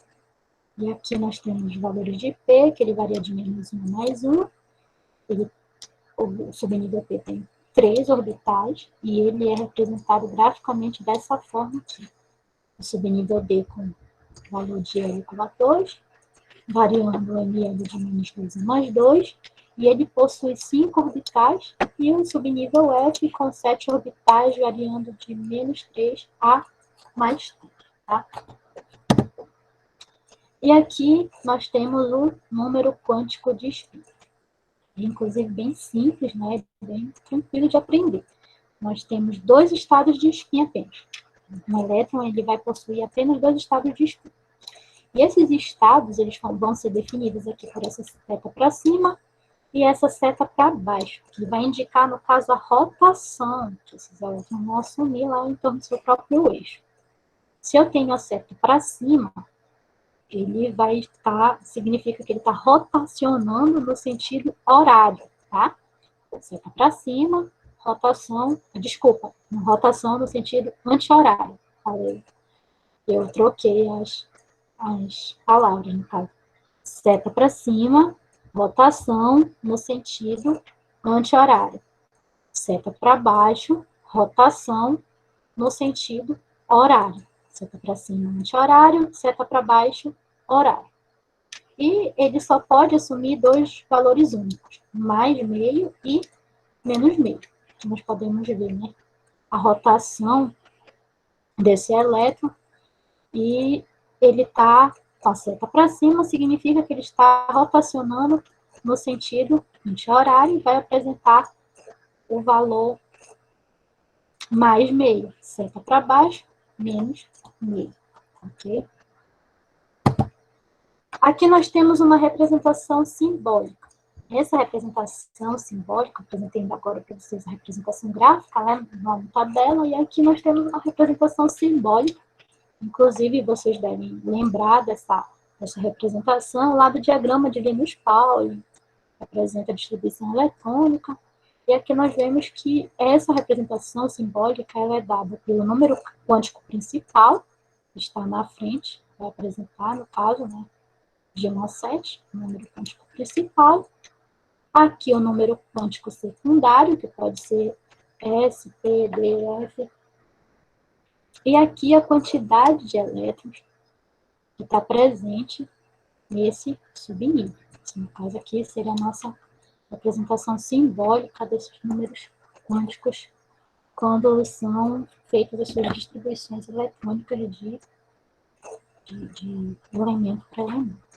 E aqui nós temos os valores de P, que ele varia de menos 1 a mais 1, o subnível P tem 3 orbitais, e ele é representado graficamente dessa forma aqui. O subnível D com o valor de L igual a 2, variando o ml de menos 2 a mais 2, e ele possui 5 orbitais, e o subnível F com 7 orbitais, variando de -3 a +3, tá? E aqui nós temos o número quântico de spin. Inclusive bem simples, né? Bem tranquilo de aprender. Nós temos 2 estados de spin apenas. Um elétron ele vai possuir apenas 2 estados de spin. E esses estados eles vão ser definidos aqui por essa seta para cima e essa seta para baixo, que vai indicar, no caso, a rotação que esses elétrons vão assumir lá em torno do seu próprio eixo. Se eu tenho a seta para cima, ele vai estar, significa que ele está rotacionando no sentido horário, tá? Seta para cima, rotação no sentido anti-horário. Eu troquei as palavras, no caso. Seta para cima, rotação no sentido anti-horário. Seta para baixo, rotação no sentido horário. Seta para cima, anti-horário, seta para baixo, horário. E ele só pode assumir 2 valores únicos, mais meio e menos meio. Nós podemos ver, né, a rotação desse elétron e ele está com a seta para cima, significa que ele está rotacionando no sentido anti-horário e vai apresentar o valor mais meio. Seta para baixo, menos meio. Ok? Aqui nós temos uma representação simbólica. Essa representação simbólica, apresentei agora para vocês a representação gráfica, né, na tabela, e aqui nós temos uma representação simbólica. Inclusive, vocês devem lembrar dessa representação lá do diagrama de Linus-Pauling, que apresenta a distribuição eletrônica. E aqui nós vemos que essa representação simbólica ela é dada pelo número quântico principal, que está na frente, vai apresentar, no caso, né, de 1 a 7, o número quântico principal. Aqui o número quântico secundário, que pode ser S, P, D, F. E aqui a quantidade de elétrons que está presente nesse subnível. No caso aqui seria a nossa representação simbólica desses números quânticos quando são feitas as suas distribuições eletrônicas de elemento para elemento.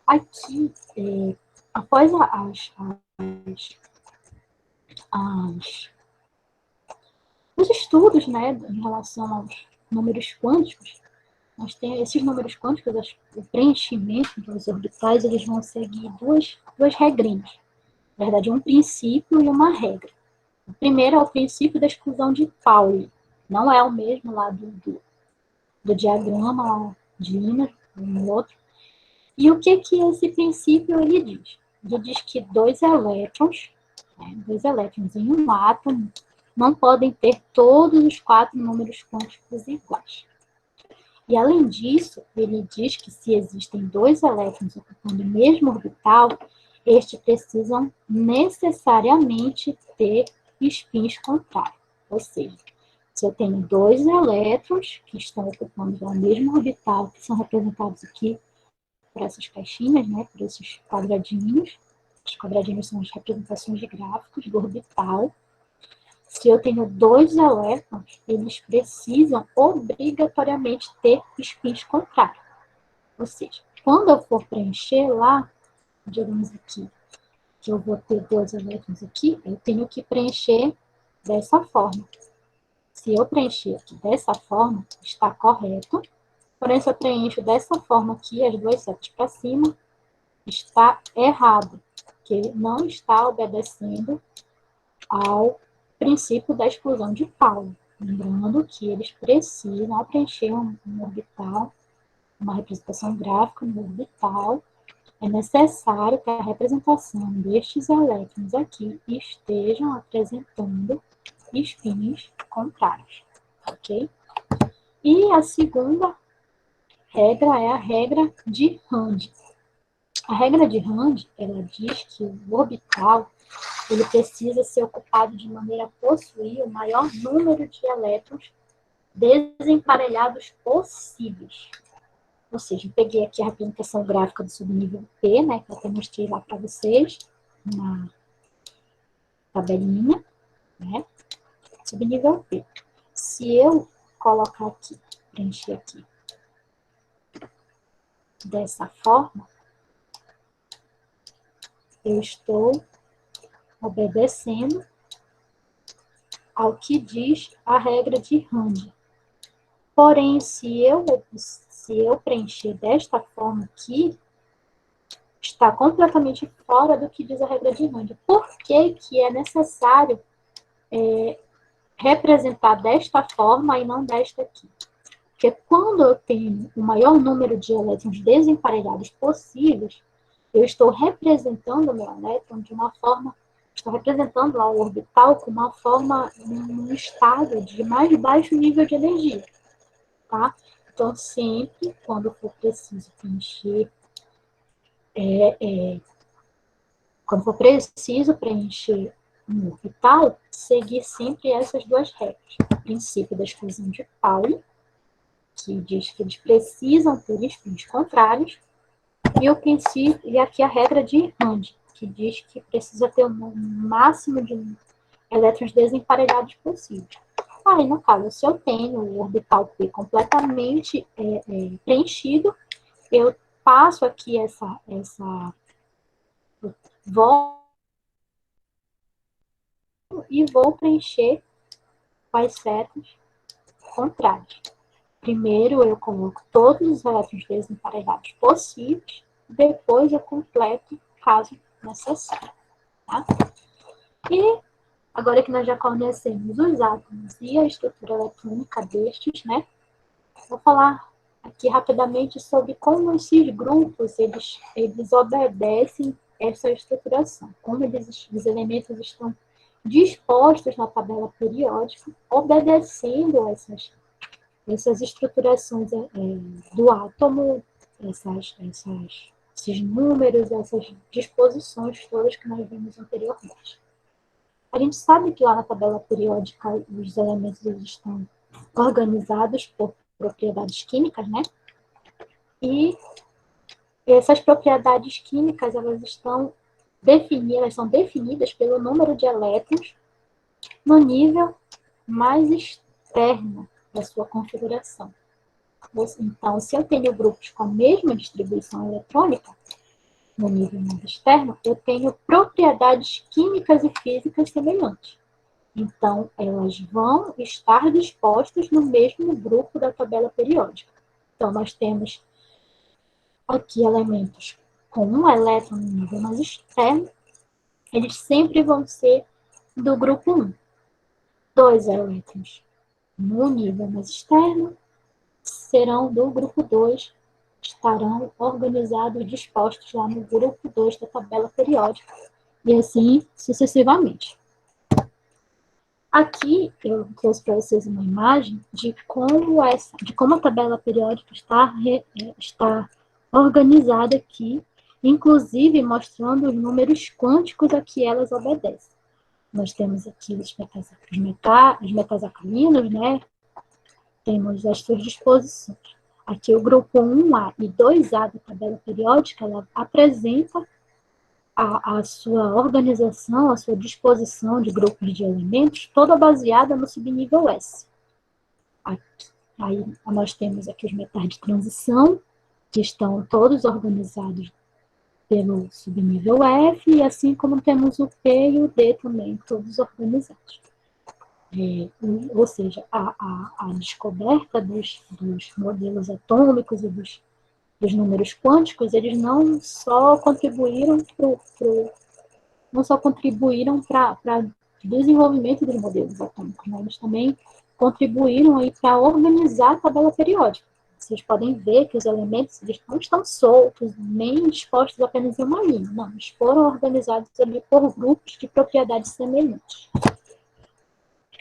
Aqui, após os estudos, né, em relação aos números quânticos, nós temos esses números quânticos, o preenchimento dos orbitais, eles vão seguir duas regrinhas. Na verdade, um princípio e uma regra. O primeiro é o princípio da exclusão de Pauli. Não é o mesmo lá do diagrama lá de Linus, um outro. E o que esse princípio ele diz? Ele diz que 2 elétrons em um átomo não podem ter todos os 4 números quânticos iguais. E, além disso, ele diz que se existem 2 elétrons ocupando o mesmo orbital, estes precisam necessariamente ter spins contrários. Ou seja, se eu tenho 2 elétrons que estão ocupando o mesmo orbital, que são representados aqui por essas caixinhas, né, por esses quadradinhos. Os quadradinhos são as representações de gráficos do orbital. Se eu tenho 2 elétrons, eles precisam obrigatoriamente ter spins contrários. Ou seja, quando eu for preencher lá, digamos aqui, que eu vou ter 2 elétrons aqui, eu tenho que preencher dessa forma. Se eu preencher aqui dessa forma, está correto. Porém, se eu preencho dessa forma aqui, as 2 setas para cima, está errado, porque não está obedecendo ao princípio da exclusão de Pauli. Lembrando que eles precisam, ao preencher um orbital, uma representação gráfica no orbital, é necessário que a representação destes elétrons aqui estejam apresentando spins contrários, ok? E a segunda regra é a regra de Rand. A regra de Rand, ela diz que o orbital ele precisa ser ocupado de maneira a possuir o maior número de elétrons desemparelhados possíveis. Ou seja, eu peguei aqui a representação gráfica do subnível P, né, que eu até mostrei lá para vocês, na tabelinha, né, subnível P. Se eu colocar aqui, preencher aqui, dessa forma, eu estou obedecendo ao que diz a regra de Rand. Porém, se eu preencher desta forma aqui, está completamente fora do que diz a regra de Rand. Por que que é necessário representar desta forma e não desta aqui? Porque quando eu tenho o maior número de elétrons desemparelhados possíveis, eu estou representando o meu elétron de uma forma, estou representando lá o orbital com uma forma, um estado de mais baixo nível de energia, tá? Então, sempre, quando for preciso preencher, quando for preciso preencher um orbital, seguir sempre essas duas regras. O princípio da exclusão de Pauli, que diz que eles precisam ter espinhos contrários, e o princípio, e aqui a regra de Rand, que diz que precisa ter o máximo de elétrons desemparelhados possível. Aí, no caso, se eu tenho o orbital P completamente preenchido, eu passo aqui volto e vou preencher com as setas contrárias. Primeiro eu coloco todos os elétrons desemparelhados possíveis, depois eu completo caso necessário. Tá? E agora que nós já conhecemos os átomos e a estrutura eletrônica destes, né? Vou falar aqui rapidamente sobre como esses grupos eles obedecem essa estruturação, como os elementos estão dispostos na tabela periódica, obedecendo essas estruturações do átomo, esses números, essas disposições todas que nós vimos anteriormente. A gente sabe que lá na tabela periódica os elementos estão organizados por propriedades químicas, né? E essas propriedades químicas, são definidas pelo número de elétrons no nível mais externo da sua configuração. Então, se eu tenho grupos com a mesma distribuição eletrônica, no nível mais externo, eu tenho propriedades químicas e físicas semelhantes. Então, elas vão estar dispostas no mesmo grupo da tabela periódica. Então, nós temos aqui elementos com um elétron no nível mais externo, eles sempre vão ser do grupo 1. 2 elétrons no nível mais externo serão do grupo 2, estarão organizados e dispostos lá no grupo 2 da tabela periódica, e assim sucessivamente. Aqui eu trouxe para vocês uma imagem de como a tabela periódica está organizada aqui, inclusive mostrando os números quânticos a que elas obedecem. Nós temos aqui os metais alcalinos, né? Temos as suas disposições. Aqui o grupo 1A e 2A da tabela periódica, ela apresenta a sua organização, a sua disposição de grupos de elementos, toda baseada no subnível S. Aqui, aí nós temos aqui os metais de transição, que estão todos organizados pelo subnível F, e assim como temos o P e o D também, todos organizados. Ou seja, a descoberta dos modelos atômicos e dos números quânticos, eles não só contribuíram para o desenvolvimento dos modelos atômicos, né? Eles também contribuíram para organizar a tabela periódica. Vocês podem ver que os elementos eles não estão soltos, nem dispostos apenas em uma linha. Não, eles foram organizados ali por grupos de propriedades semelhantes.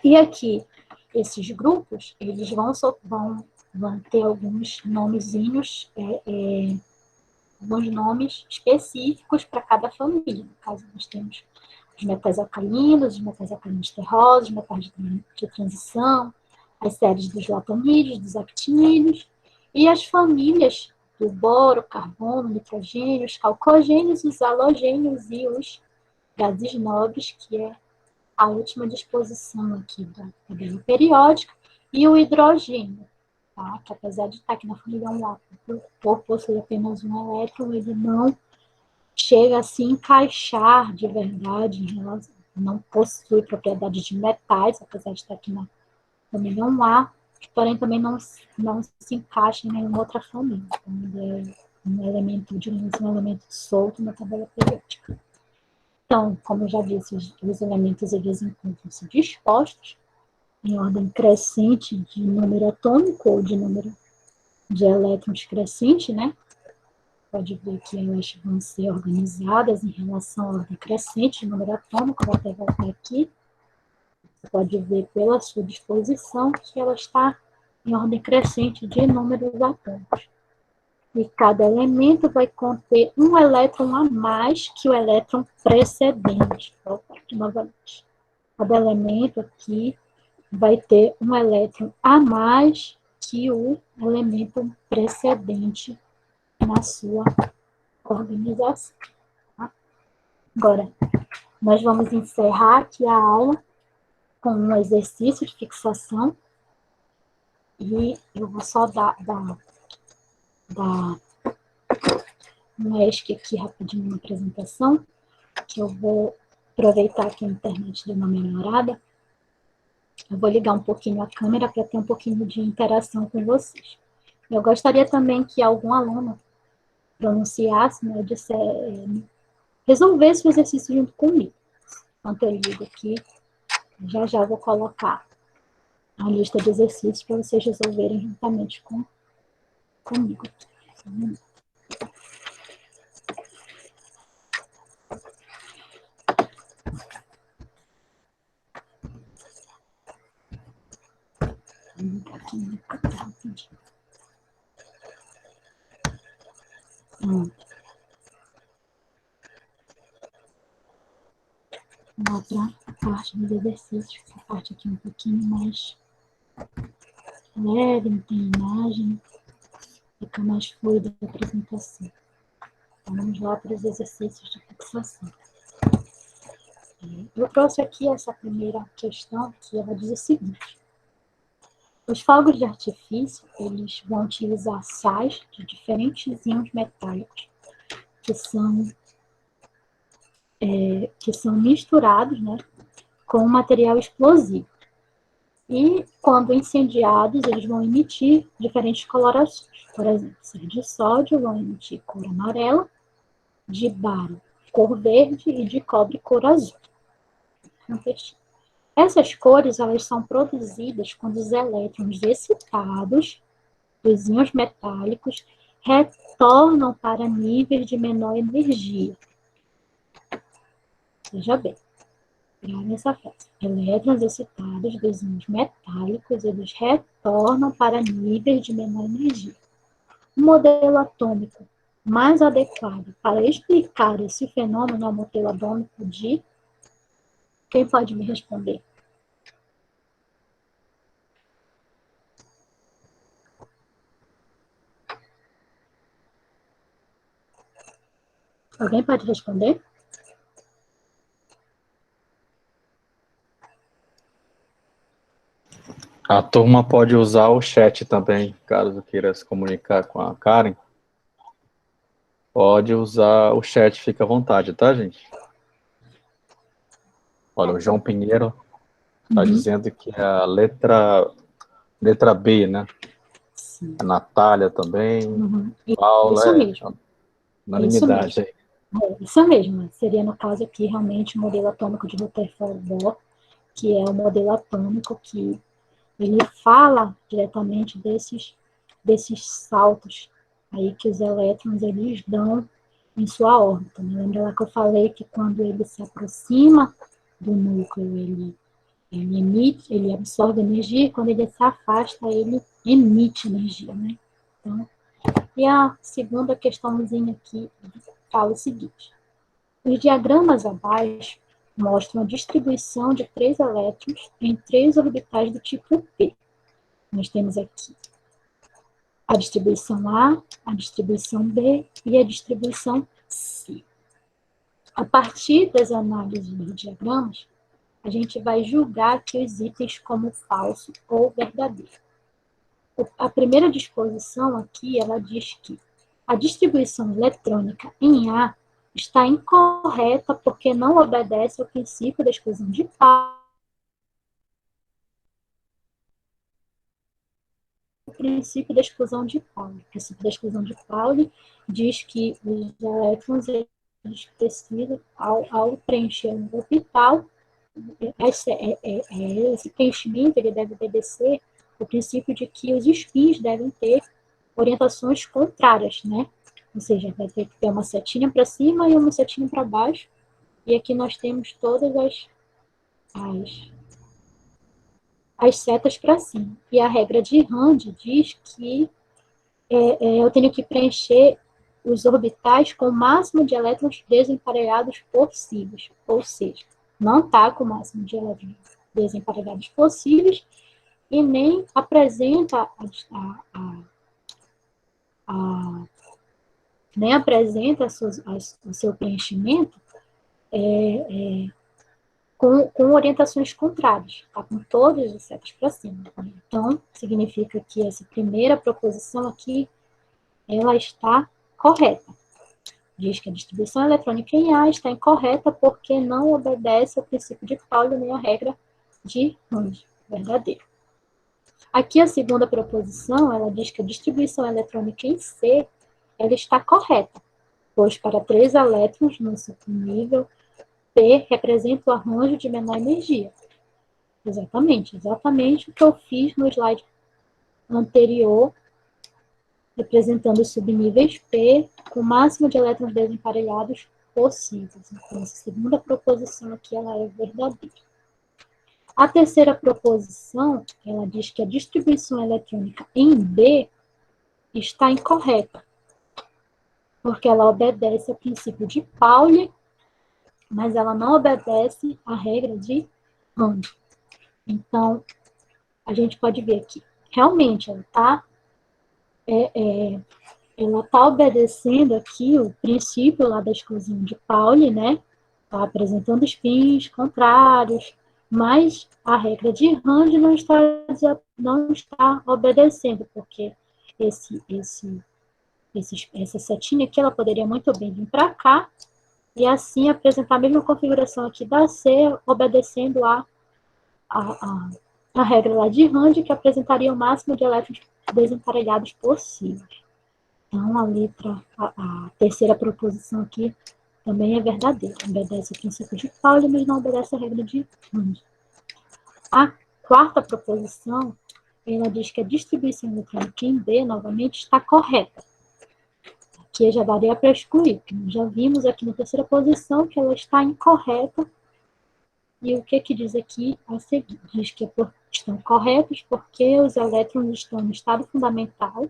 E aqui, esses grupos, eles vão ter alguns nomezinhos, alguns nomes específicos para cada família. No caso, nós temos os metais alcalinos terrosos, os metais de transição, as séries dos latonídeos, dos actinídeos, e as famílias do boro, carbono, nitrogênio, os calcogênios, os halogênios e os gases nobres, que é a última disposição aqui da tabela periódica, e o hidrogênio, tá? Que apesar de estar aqui na família 1A, por possuir apenas um elétron, ele não chega a se encaixar de verdade em relação, não possui propriedades de metais, apesar de estar aqui na família 1A, porém também não se encaixa em nenhuma outra família. Então, ele é um elemento, digamos, um elemento solto na tabela periódica. Então, como eu já disse, os elementos eles encontram-se dispostos em ordem crescente de número atômico ou de número de elétrons crescente, né? Pode ver que elas vão ser organizadas em relação à ordem crescente de número atômico, vou até voltar aqui. Você pode ver pela sua disposição que ela está em ordem crescente de números atômicos. E cada elemento vai conter um elétron a mais que o elétron precedente. Vou voltar aqui novamente. Cada elemento aqui vai ter um elétron a mais que o elemento precedente na sua organização. Tá? Agora, nós vamos encerrar aqui a aula com um exercício de fixação e eu vou só dar um ESC aqui rapidinho na apresentação, que eu vou aproveitar que a internet deu uma melhorada. Eu vou ligar um pouquinho a câmera para ter um pouquinho de interação com vocês. Eu gostaria também que algum aluno pronunciasse, né, resolvesse o exercício junto comigo. Enquanto eu ligo aqui, já vou colocar a lista de exercícios para vocês resolverem juntamente comigo. Outra parte dos exercícios, essa parte aqui um pouquinho mais leve, não tem imagem, fica mais fluida a apresentação. Então, vamos lá para os exercícios de fixação. Eu trouxe aqui essa primeira questão, que ela diz o seguinte: os fogos de artifício, eles vão utilizar sais de diferentes íons metálicos que são misturados, né, com um material explosivo. E, quando incendiados, eles vão emitir diferentes colorações. Por exemplo, se de sódio vão emitir cor amarela, de bário cor verde e de cobre cor azul. Essas cores elas são produzidas quando os elétrons excitados dos íons metálicos retornam para níveis de menor energia. Veja bem, nessa frase. Elétrons excitados dos íons metálicos, eles retornam para níveis de menor energia. O modelo atômico mais adequado para explicar esse fenômeno é o modelo atômico de... Quem pode me responder? Alguém pode responder? A turma pode usar o chat também, caso queira se comunicar com a Karen. Pode usar o chat, fica à vontade, tá, gente? Olha, o João Pinheiro está dizendo que é a letra B, né? Sim. A Natália também, Paula, isso mesmo. Unanimidade aí. Isso mesmo, seria no caso aqui realmente o modelo atômico de Rutherford-Bohr, que é o modelo atômico que ele fala diretamente desses saltos aí que os elétrons eles dão em sua órbita. Né? Lembra lá que eu falei que quando ele se aproxima do núcleo, ele emite, ele absorve energia, e quando ele se afasta, ele emite energia. Né? Então, e a segunda questãozinha aqui fala o seguinte: os diagramas abaixo mostram a distribuição de 3 elétrons em 3 orbitais do tipo P. Nós temos aqui a distribuição A, a distribuição B e a distribuição C. A partir das análises dos diagramas, a gente vai julgar aqui os itens como falso ou verdadeiro. A primeira disposição aqui, ela diz que a distribuição eletrônica em A está incorreta porque não obedece ao princípio da exclusão de Pauli. O princípio da exclusão de Pauli. O princípio da exclusão de Pauli diz que os elétrons eles precisam, ao preencher um orbital, esse preenchimento ele deve obedecer o princípio de que os spins devem ter orientações contrárias, né? Ou seja, vai ter que ter uma setinha para cima e uma setinha para baixo. E aqui nós temos todas as setas para cima. E a regra de Rand diz que eu tenho que preencher os orbitais com o máximo de elétrons desemparelhados possíveis. Ou seja, não está com o máximo de elétrons desemparelhados possíveis e nem apresenta o seu preenchimento com orientações contrárias, tá? Com todas as setas para cima. Então, significa que essa primeira proposição aqui, ela está correta. Diz que a distribuição eletrônica em A está incorreta porque não obedece ao princípio de Pauli nem à regra de Rand, verdadeiro. Aqui a segunda proposição, ela diz que a distribuição eletrônica em C, ela está correta, pois para 3 elétrons no nível, P representa o arranjo de menor energia. Exatamente o que eu fiz no slide anterior, representando os subníveis P com o máximo de elétrons desemparelhados possíveis. Então, essa segunda proposição aqui, ela é verdadeira. A terceira proposição, ela diz que a distribuição eletrônica em B está incorreta, porque ela obedece ao princípio de Pauli, mas ela não obedece à regra de Rand. Então, a gente pode ver que realmente ela está obedecendo aqui o princípio lá da exclusão de Pauli, né? Está apresentando spins contrários, mas a regra de Rand não está obedecendo, porque essa setinha aqui, ela poderia muito bem vir para cá e assim apresentar a mesma configuração aqui da C, obedecendo a regra lá de Rand, que apresentaria o máximo de elétrons desemparelhados possíveis. Então, a terceira proposição aqui também é verdadeira. Obedece o princípio de Pauli, mas não obedece a regra de Rand. A quarta proposição, ela diz que a distribuição eletrônica em B, novamente, está correta. Aqui já daria para excluir, porque nós já vimos aqui na terceira posição que ela está incorreta. E o que diz aqui a seguir? Diz que estão corretos porque os elétrons estão no estado fundamental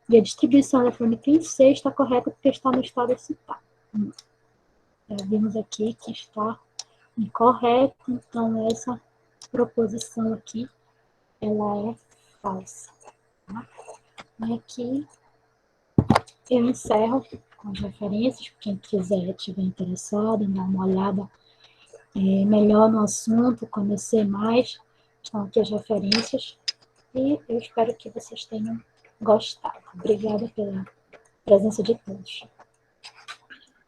e a distribuição eletrônica em C está correta porque está no estado excitado. Já vimos aqui que está incorreto, então essa proposição aqui, ela é falsa. Tá? E aqui eu encerro com as referências, quem quiser, estiver interessado em dar uma olhada melhor no assunto, conhecer mais, estão aqui as referências, e eu espero que vocês tenham gostado. Obrigada pela presença de todos.